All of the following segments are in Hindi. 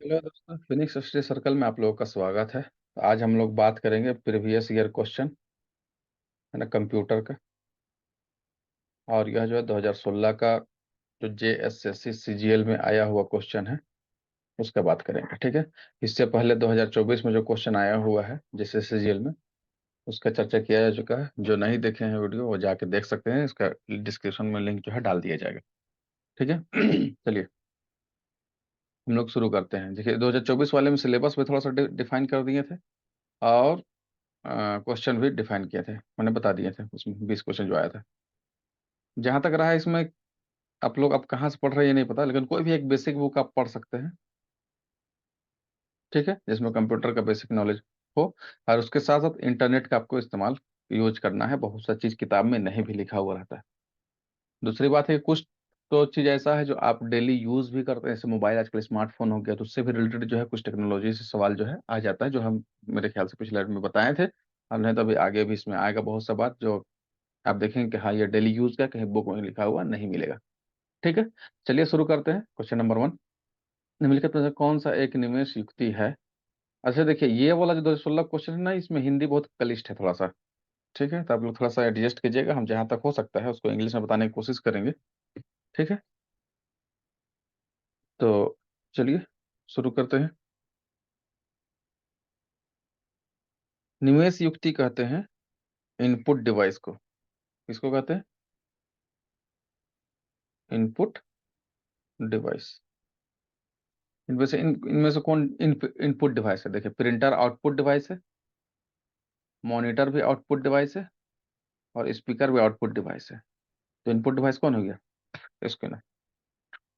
हेलो दोस्तों, फिनिक्स स्टडी सर्कल में आप लोगों का स्वागत है। आज हम लोग बात करेंगे प्रीवियस ईयर क्वेश्चन, है ना, कंप्यूटर का। और यह जो है 2016 का जो JSSC CGL में आया हुआ क्वेश्चन है उसका बात करेंगे, ठीक है। इससे पहले 2024 में जो क्वेश्चन आया हुआ है JSSC CGL में उसका चर्चा किया जा चुका है। जो नहीं देखे हैं वीडियो वो जाके देख सकते हैं, इसका डिस्क्रिप्शन में लिंक जो है डाल दिया जाएगा, ठीक है। चलिए हम लोग शुरू करते हैं। देखिए 2024 वाले में सिलेबस में थोड़ा सा डिफाइन कर दिए थे, और क्वेश्चन भी डिफाइन किए थे, मैंने बता दिए थे। उसमें 20 क्वेश्चन जो आया था। जहां तक रहा है इसमें, आप लोग अब कहाँ से पढ़ रहे हैं ये नहीं पता, लेकिन कोई भी एक बेसिक बुक आप पढ़ सकते हैं, ठीक है, जिसमें कंप्यूटर का बेसिक नॉलेज हो। और उसके साथ साथ इंटरनेट का आपको इस्तेमाल यूज करना है। बहुत सा चीज़ किताब में नहीं भी लिखा हुआ रहता है। दूसरी बात है कि कुछ तो चीज़ ऐसा है जो आप डेली यूज भी करते हैं, जैसे मोबाइल आजकल स्मार्टफोन हो गया, तो उससे भी रिलेटेड जो है कुछ टेक्नोलॉजी से सवाल जो है आ जाता है, जो हम मेरे ख्याल से पिछले में बताए थे। अब नहीं तो अभी आगे भी इसमें आएगा बहुत सा बात जो आप देखेंगे कि हाँ ये डेली यूज का कहीं बुक में लिखा हुआ नहीं मिलेगा, ठीक है। चलिए शुरू करते हैं। क्वेश्चन नंबर 1, निम्नलिखित में से कौन सा एक निवेश युक्ति है। अच्छा देखिए, ये वाला जो 2016 क्वेश्चन है ना, इसमें हिंदी बहुत क्लिष्ट है थोड़ा सा, ठीक है, तो आप लोग थोड़ा सा एडजस्ट कीजिएगा। हम जहाँ तक हो सकता है उसको इंग्लिश में बताने की कोशिश करेंगे, ठीक है। तो चलिए शुरू करते हैं। निवेश युक्ति कहते हैं इनपुट डिवाइस को। किसको कहते हैं? Input device. इनमें से कौन इनपुट डिवाइस है? देखिए, प्रिंटर आउटपुट डिवाइस है, मॉनिटर भी आउटपुट डिवाइस है, और स्पीकर भी आउटपुट डिवाइस है। तो इनपुट डिवाइस कौन हो गया? स्कैनर।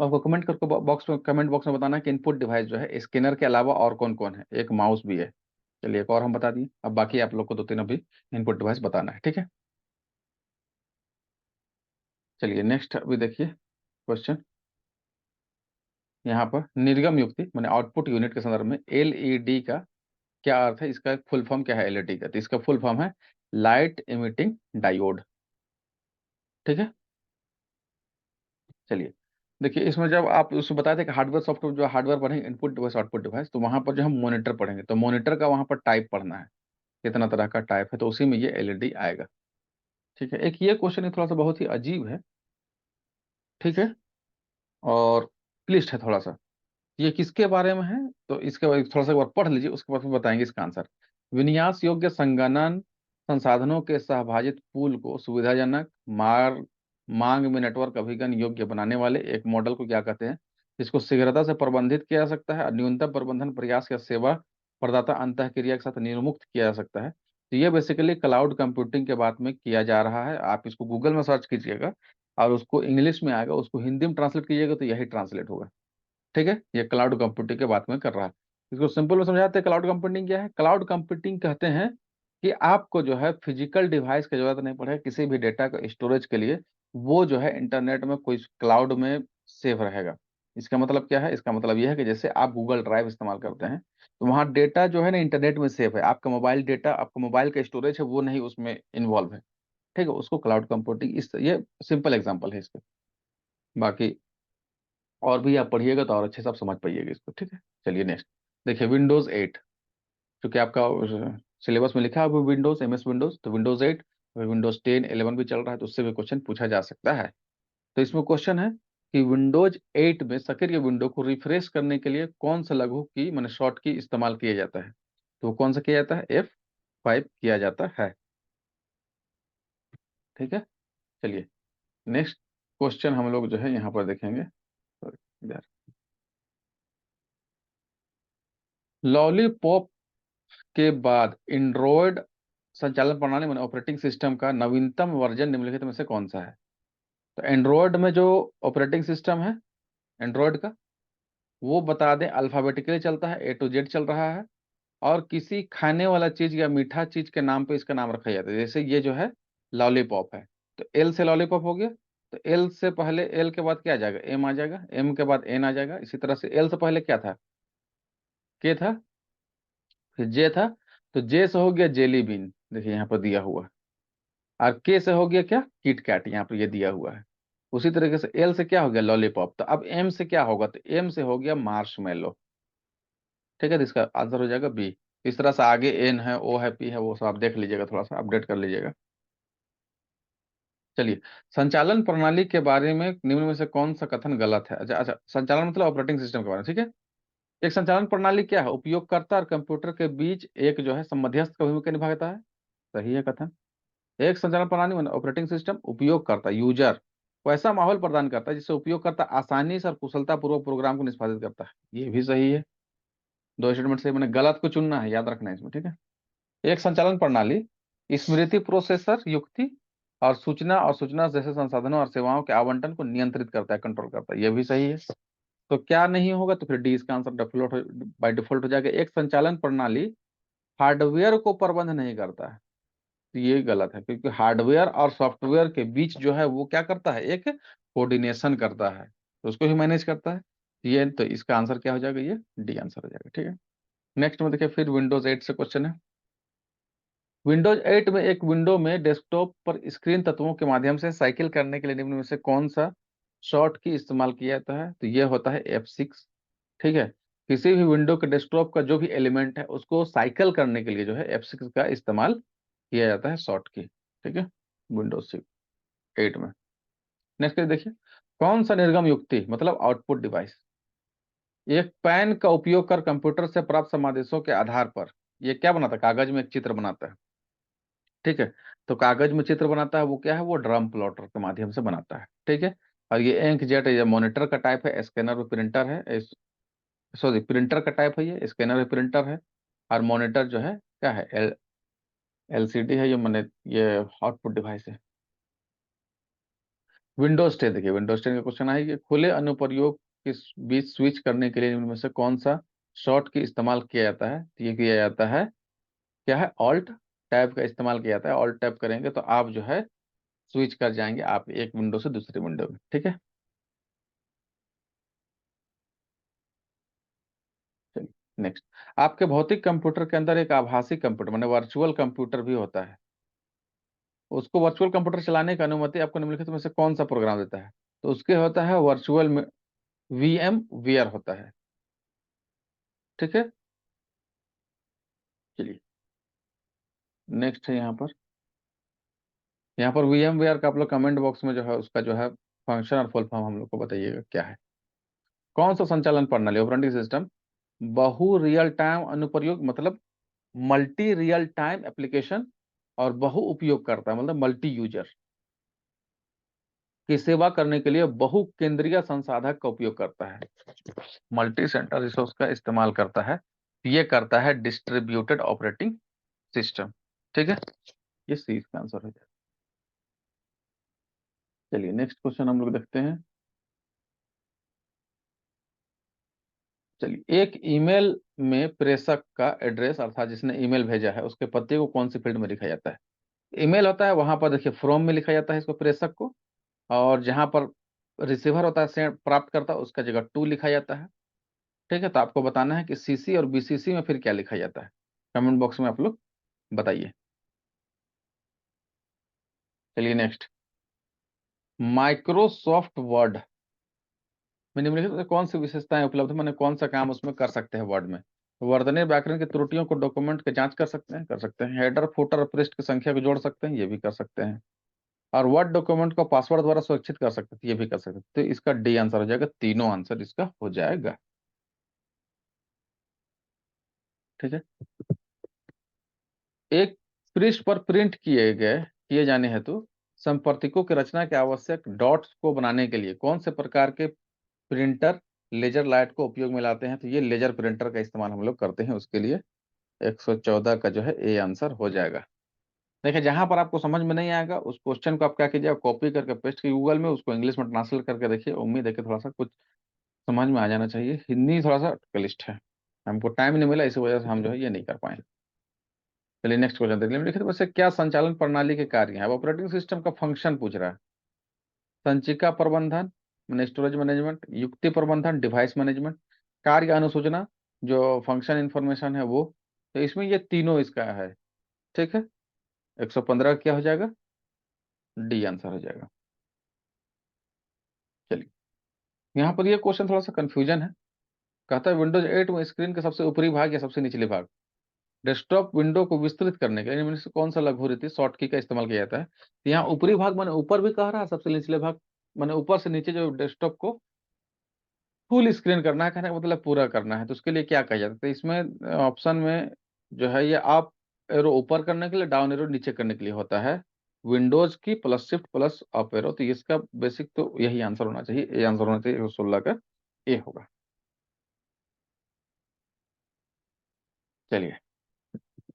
आपको कमेंट करके बॉक्स में, कमेंट बॉक्स में बताना है कि इनपुट डिवाइस जो है स्कैनर के अलावा और कौन कौन है। एक माउस भी है। चलिए एक और हम बता दिए, अब बाकी आप लोग को दो तीन अभी इनपुट डिवाइस बताना है, ठीक है। चलिए नेक्स्ट अभी देखिए क्वेश्चन। यहाँ पर निर्गम युक्ति मैंने आउटपुट यूनिट के संदर्भ में LED का क्या अर्थ है, इसका फुल फॉर्म क्या है LED का? तो इसका फुल फॉर्म है लाइट इमिटिंग डायोड, ठीक है। चलिए देखिए, इसमें जब आप उसमें बताए थे कि हार्डवेयर सॉफ्टवेयर, जो हार्डवेयर पढ़ेंगे इनपुट डिवाइस आउटपुट डिवाइस, तो वहां पर जो हम मॉनिटर पढ़ेंगे, तो मॉनिटर का वहां पर टाइप पढ़ना है, कितना तरह का टाइप है, तो उसी में ये LED आएगा, ठीक है। एक ये क्वेश्चन है थोड़ा सा बहुत ही अजीब है, ठीक है, और क्लिष्ट है थोड़ा सा। ये किसके बारे में है? तो इसके बारे में थोड़ा सा एक बार पढ़ लीजिए, उसके बाद फिर बताएंगे इसका आंसर। विन्यास योग्य संगणन संसाधनों के सहभाजित पूल को सुविधाजनक मांग में नेटवर्क अभिगम योग्य बनाने वाले एक मॉडल को क्या कहते हैं? इसको शीघ्रता से प्रबंधित किया जा सकता है और न्यूनतम प्रबंधन प्रयास या सेवा प्रदाता अंतःक्रिया के साथ निर्मुक्त किया जा सकता है। तो ये बेसिकली क्लाउड कंप्यूटिंग के बारे में किया जा रहा है। आप इसको गूगल में सर्च कीजिएगा और उसको इंग्लिश में आएगा, उसको हिंदी में ट्रांसलेट कीजिएगा तो यही ट्रांसलेट होगा, ठीक है। ये क्लाउड कंप्यूटिंग के बात में कर रहा है। इसको सिंपल में समझाते हैं, क्लाउड कंप्यूटिंग क्या है। क्लाउड कंप्यूटिंग कहते हैं कि आपको जो है फिजिकल डिवाइस की जरूरत नहीं पड़े किसी भी डेटा का स्टोरेज के लिए। वो जो है इंटरनेट में कोई क्लाउड में सेव रहेगा। इसका मतलब क्या है? इसका मतलब यह है कि जैसे आप गूगल ड्राइव इस्तेमाल करते हैं, तो वहाँ डेटा जो है ना इंटरनेट में सेव है। आपका मोबाइल डेटा, आपका मोबाइल का स्टोरेज है वो नहीं उसमें इन्वॉल्व है, ठीक है। उसको क्लाउड कंप्यूटिंग, इस ये सिंपल एग्जांपल है इसका। बाकी और भी आप पढ़िएगा तो और अच्छे से आप समझ पाइएगा इसको, ठीक है। चलिए नेक्स्ट देखिए, विंडोज 8, क्योंकि आपका सिलेबस में लिखा है वो विंडोज, MS विंडोज, तो विंडोज 8, विंडोज 10 11 भी चल रहा है, तो उससे भी क्वेश्चन पूछा जा सकता है। तो इसमें क्वेश्चन है कि विंडोज 8 में सक्रिय विंडो को रिफ्रेश करने के लिए कौन सा लघु की मैंने शॉर्ट की इस्तेमाल किया जाता है? तो वो कौन सा किया जाता है? F5 किया जाता है, ठीक है। चलिए नेक्स्ट क्वेश्चन हम लोग जो है यहाँ पर देखेंगे। लॉलीपॉप के बाद एंड्रॉयड संचालन प्रणाली में ऑपरेटिंग सिस्टम का नवीनतम वर्जन निम्नलिखित में से कौन सा है? तो एंड्रॉयड में जो ऑपरेटिंग सिस्टम है एंड्रॉयड का, वो बता दें अल्फाबेटिकली चलता है, A to Z चल रहा है, और किसी खाने वाला चीज या मीठा चीज के नाम पे इसका नाम रखा जाता है। जैसे ये जो है लॉलीपॉप है, तो L से लॉलीपॉप हो गया, तो L से पहले, L के बाद क्या आ जाएगा? M आ जाएगा, M के बाद N आ जाएगा। इसी तरह से L से पहले क्या था? K था, फिर J था, तो J से हो गया जेली बीन, देखिए यहाँ पर दिया हुआ है। और के से हो गया क्या? किट कैट, यहाँ पर ये दिया हुआ है। उसी तरीके से एल से क्या हो गया? लॉलीपॉप। तो अब एम से क्या होगा? तो एम से हो गया मार्शमेलो, ठीक है, तो इसका आंसर हो जाएगा बी। इस तरह से आगे एन है, ओ है, पी है, वो सब आप देख लीजिएगा, थोड़ा सा अपडेट कर लीजिएगा। चलिए, संचालन प्रणाली के बारे में निम्न में से कौन सा कथन गलत है? अच्छा अच्छा, संचालन मतलब ऑपरेटिंग सिस्टम के बारे में, ठीक है। एक संचालन प्रणाली क्या है? उपयोगकर्ता और कंप्यूटर के बीच एक जो है मध्यस्थ का भूमिका निभाता है। सही है कथन। एक संचालन प्रणाली में ऑपरेटिंग सिस्टम उपयोगकर्ता यूजर को ऐसा माहौल प्रदान करता है जिससे उपयोगकर्ता आसानी से और कुशलता पूर्वक प्रोग्राम को निष्पादित करता है। ये भी सही है। दो स्टेटमेंट से मैंने गलत को चुनना है, याद रखना है इसमें, ठीक है। एक संचालन प्रणाली स्मृति प्रोसेसर युक्ति और सूचना जैसे संसाधनों और सेवाओं के आवंटन को नियंत्रित करता है, कंट्रोल करता है। यह भी सही है। तो क्या नहीं होगा? तो फिर डी इसका आंसर डिफॉल्ट बाय डिफॉल्ट हो जाएगा। एक संचालन प्रणाली हार्डवेयर को प्रबंध नहीं करता है। तो ये गलत है, क्योंकि हार्डवेयर और सॉफ्टवेयर के बीच जो है वो क्या करता है? एक कोऑर्डिनेशन करता है, तो उसको ही मैनेज करता है। ये तो इसका आंसर क्या हो जाएगा? ये डी आंसर हो जाएगा, ठीक है। नेक्स्ट में देखिए, फिर विंडोज 8 से क्वेश्चन है। विंडोज 8 में एक विंडो में डेस्कटॉप पर स्क्रीन तत्वों के माध्यम से साइकिल करने के लिए निम्न में से कौन सा शॉर्ट की इस्तेमाल किया जाता है? तो ये होता है F6, ठीक है। किसी भी विंडो के डेस्कटॉप का जो भी एलिमेंट है उसको साइकिल करने के लिए जो है F6 का इस्तेमाल किया जाता है, शॉर्ट की, ठीक है, विंडोज 8 में। नेक्स्ट देखिए, कौन सा निर्गम युक्ति मतलब आउटपुट डिवाइस एक पैन का उपयोग कर कंप्यूटर से प्राप्त संदेशों के आधार पर ये क्या बनाता है? कागज में एक चित्र बनाता है, ठीक है। तो कागज में चित्र बनाता है वो क्या है? वो ड्रम प्लॉटर के माध्यम से बनाता है, ठीक है। और ये इंक जेट, ये मॉनिटर का टाइप है, स्कैनर और प्रिंटर है, सॉरी प्रिंटर का टाइप है, ये स्कैनर है, प्रिंटर है। और मॉनिटर जो है क्या है? एलसीडी है, ये मैंने ये आउटपुट डिवाइस है। विंडोज 10 देखिए, विंडोज 10 का क्वेश्चन है कि खुले अनुप्रयोग के बीच स्विच करने के लिए इनमें से कौन सा शॉर्ट की इस्तेमाल किया जाता है? तो ये किया जाता है क्या है? ऑल्ट टैब का इस्तेमाल किया जाता है। ऑल्ट टैब करेंगे तो आप जो है स्विच कर जाएंगे आप एक विंडो से दूसरी विंडो में, ठीक है। चलिए नेक्स्ट, आपके भौतिक कंप्यूटर के अंदर एक आभासी कंप्यूटर माने वर्चुअल कंप्यूटर भी होता है। उसको वर्चुअल कंप्यूटर चलाने की अनुमति आपको निम्नलिखित में से कौन सा प्रोग्राम देता है? तो उसके होता है वर्चुअल वीएम वेयर होता है, ठीक है। चलिए नेक्स्ट है यहाँ पर वीएम वेयर का आप लोग कमेंट बॉक्स में जो है उसका जो है फंक्शन और फुल फॉर्म हम लोग को बताइएगा क्या है। कौन सा संचालन प्रणाली ऑपरेटिंग सिस्टम बहु रियल टाइम अनुप्रयोग मतलब मल्टी रियल टाइम एप्लीकेशन और बहु उपयोग करता है मतलब मल्टी यूजर की सेवा करने के लिए बहु केंद्रीय संसाधक का उपयोग करता है, मल्टी सेंटर रिसोर्स का इस्तेमाल करता है। ये करता है डिस्ट्रीब्यूटेड ऑपरेटिंग सिस्टम, ठीक है। ये सी इसका आंसर हो जाएगा। चलिए नेक्स्ट क्वेश्चन हम लोग देखते हैं। चलिए, एक ईमेल में प्रेषक का एड्रेस अर्थात जिसने ईमेल भेजा है उसके पते को कौन सी फील्ड में लिखा जाता है? ईमेल होता है वहां पर देखिए फ्रॉम में लिखा जाता है इसको, प्रेषक को। और जहां पर रिसीवर होता है सेंड प्राप्त करता है उसका जगह टू लिखा जाता है, ठीक है। तो आपको बताना है कि सीसी और बीसीसी में फिर क्या लिखा जाता है, कमेंट बॉक्स में आप लोग बताइए। चलिए नेक्स्ट, माइक्रोसॉफ्ट वर्ड में निम्नलिखित में कौन सी विशेषताएं उपलब्ध है, मैंने कौन सा काम उसमें कर सकते हैं वर्ड में? वर्तनी व्याकरण की त्रुटियों को डॉक्यूमेंट के जांच कर सकते हैं हेडर फुटर और पृष्ठ की संख्या को जोड़ सकते हैं, ये भी कर सकते हैं। और वर्ड डॉक्यूमेंट को पासवर्ड द्वारा सुरक्षित कर सकते हैं, ये भी कर सकते हैं। तो इसका डी आंसर हो जाएगा, तीनों आंसर इसका हो जाएगा, ठीक है। एक पृष्ठ पर प्रिंट किए जाने हेतु संपर्तिकों की रचना के आवश्यक डॉट्स को बनाने के लिए कौन से प्रकार के प्रिंटर लेजर लाइट को उपयोग में लाते हैं? तो ये लेजर प्रिंटर का इस्तेमाल हम लोग करते हैं उसके लिए। 114 का जो है ए आंसर हो जाएगा। देखिए, जहां पर आपको समझ में नहीं आएगा उस क्वेश्चन को आप क्या कीजिए, कॉपी करके पेस्ट कीजिए गूगल में, उसको इंग्लिश में ट्रांसलेट करके देखिए। उम्मीद है कि थोड़ा सा कुछ समझ में आ जाना चाहिए। हिंदी थोड़ा सा क्लिष्ट है, हमको टाइम नहीं मिला, इसी वजह से हम जो है ये नहीं कर पाए। चलिए नेक्स्ट क्वेश्चन देख लिखित वैसे क्या संचालन प्रणाली के कार्य हैं? अब ऑपरेटिंग सिस्टम का फंक्शन पूछ रहा है। संचिका प्रबंधन स्टोरेज मैनेजमेंट, युक्ति प्रबंधन डिवाइस मैनेजमेंट, कार्य अनुसूचना जो फंक्शन इंफॉर्मेशन है वो। तो इसमें ये तीनों इसका है, ठीक है। 115 क्या हो जाएगा? डी आंसर हो जाएगा। चलिए, यहाँ पर ये क्वेश्चन थोड़ा सा कंफ्यूजन है। कहता है विंडोज 8 में स्क्रीन के सबसे ऊपरी भाग या सबसे निचले भाग। डेस्कटॉप विंडो को विस्तृत करने के लिए इनमें से कौन सा लघु रीति शॉर्ट की का इस्तेमाल किया जाता है? तो यहाँ ऊपरी भाग माने ऊपर भी कह रहा है, सबसे निचले भाग माने ऊपर से नीचे जो डेस्कटॉप को फुल स्क्रीन करना है, कहने का मतलब पूरा करना है, तो उसके लिए क्या कहा जाता है? तो इसमें ऑप्शन में जो है ये अप एरो ऊपर करने के लिए, डाउन एरो नीचे करने के लिए होता है। विंडोज की plus shift plus up arrow, तो इसका बेसिक तो यही आंसर होना चाहिए, ये आंसर होना चाहिए 16 का ए होगा। चलिए,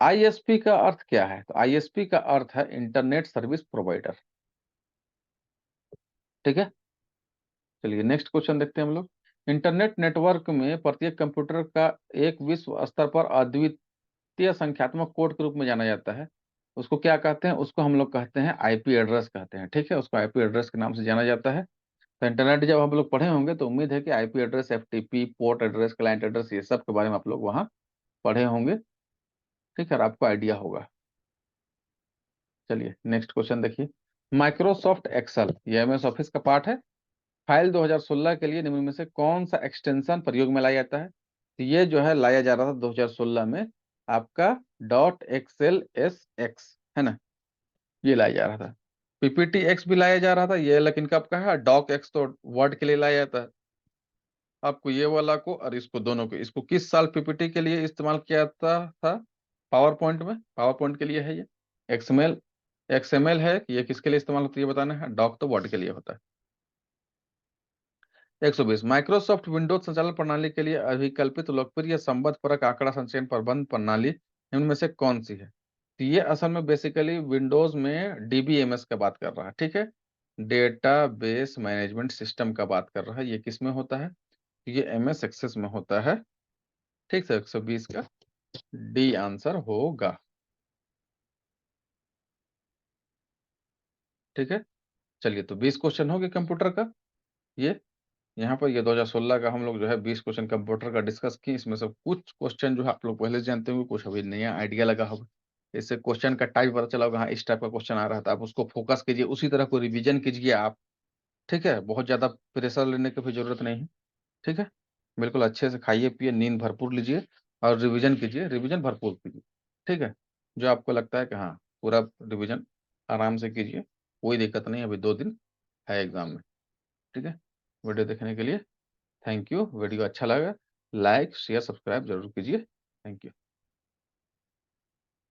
आईएसपी का अर्थ क्या है? तो आईएसपी का अर्थ है इंटरनेट सर्विस प्रोवाइडर। ठीक है, चलिए नेक्स्ट क्वेश्चन देखते हैं हम लोग। इंटरनेट नेटवर्क में प्रत्येक कंप्यूटर का एक विश्व स्तर पर अद्वितीय संख्यात्मक कोड के रूप में जाना जाता है। उसको क्या कहते हैं? उसको हम लोग कहते हैं आईपी एड्रेस कहते हैं। ठीक है, उसको आईपी एड्रेस के नाम से जाना जाता है। तो इंटरनेट जब हम लोग पढ़े होंगे तो उम्मीद है कि IP address, FTP, port address, client address, ये सब के बारे में आप लोग वहाँ पढ़े होंगे। ठीक है, और आपको आइडिया होगा। चलिए नेक्स्ट क्वेश्चन देखिए। माइक्रोसॉफ्ट एक्सेल ये एमएस ऑफिस का पार्ट है। फाइल 2016 के लिए निम्न में से कौन सा एक्सटेंशन प्रयोग में लाया जाता है? तो ये जो है लाया जा रहा था 2016 में, आपका डॉट एक्सएल एस एक्स है ना, ये लाया जा रहा था। पीपीटी एक्स भी लाया जा रहा था ये, लेकिन कब का है? डॉक एक्स तो वर्ड के लिए लाया जाता है। आपको ये वाला को और इसको दोनों को, इसको किस साल पीपीटी के लिए इस्तेमाल किया जाता था? पावर पॉइंट में, पावर पॉइंट के लिए है ये। एक्सएमएल, एक्सएमएल है, ये किसके लिए इस्तेमाल होती है बताना है। डॉक तो वर्ड के लिए होता है। 120, माइक्रोसॉफ्ट विंडोज संचालन प्रणाली के लिए अभिकल्पित लोकप्रिय संबद्ध परक आंकड़ा संचयन प्रबंध प्रणाली इनमें से कौन सी है? तो ये असल में बेसिकली विंडोज में डीबीएमएस का बात कर रहा है। ठीक है, डेटाबेस मैनेजमेंट सिस्टम का बात कर रहा है। ये किस में होता है? ये एमएस एक्सेस में होता है। ठीक है, 120 का डी आंसर होगा। ठीक है, चलिए तो 20 क्वेश्चन हो गए कंप्यूटर का। ये यहाँ पर ये 2016 का हम लोग जो है 20 क्वेश्चन कंप्यूटर का डिस्कस किए। इसमें से कुछ क्वेश्चन जो है आप लोग पहले से जानते होंगे, कुछ अभी नया आइडिया लगा होगा। इससे क्वेश्चन का टाइप पता चला होगा, हाँ इस टाइप का क्वेश्चन आ रहा था, आप उसको फोकस कीजिए, उसी तरह को रिवीजन कीजिए आप। ठीक है, बहुत ज्यादा प्रेशर लेने की भी जरूरत नहीं है। ठीक है, बिल्कुल अच्छे से खाइए पिए, नींद भरपूर लीजिए और रिवीजन कीजिए, रिवीजन भरपूर कीजिए। ठीक है, जो आपको लगता है कि हाँ पूरा रिवीजन आराम से कीजिए, कोई दिक्कत नहीं, अभी 2 दिन है एग्जाम में। ठीक है, वीडियो देखने के लिए थैंक यू। वीडियो अच्छा लगा लाइक शेयर सब्सक्राइब जरूर कीजिए। Thank you.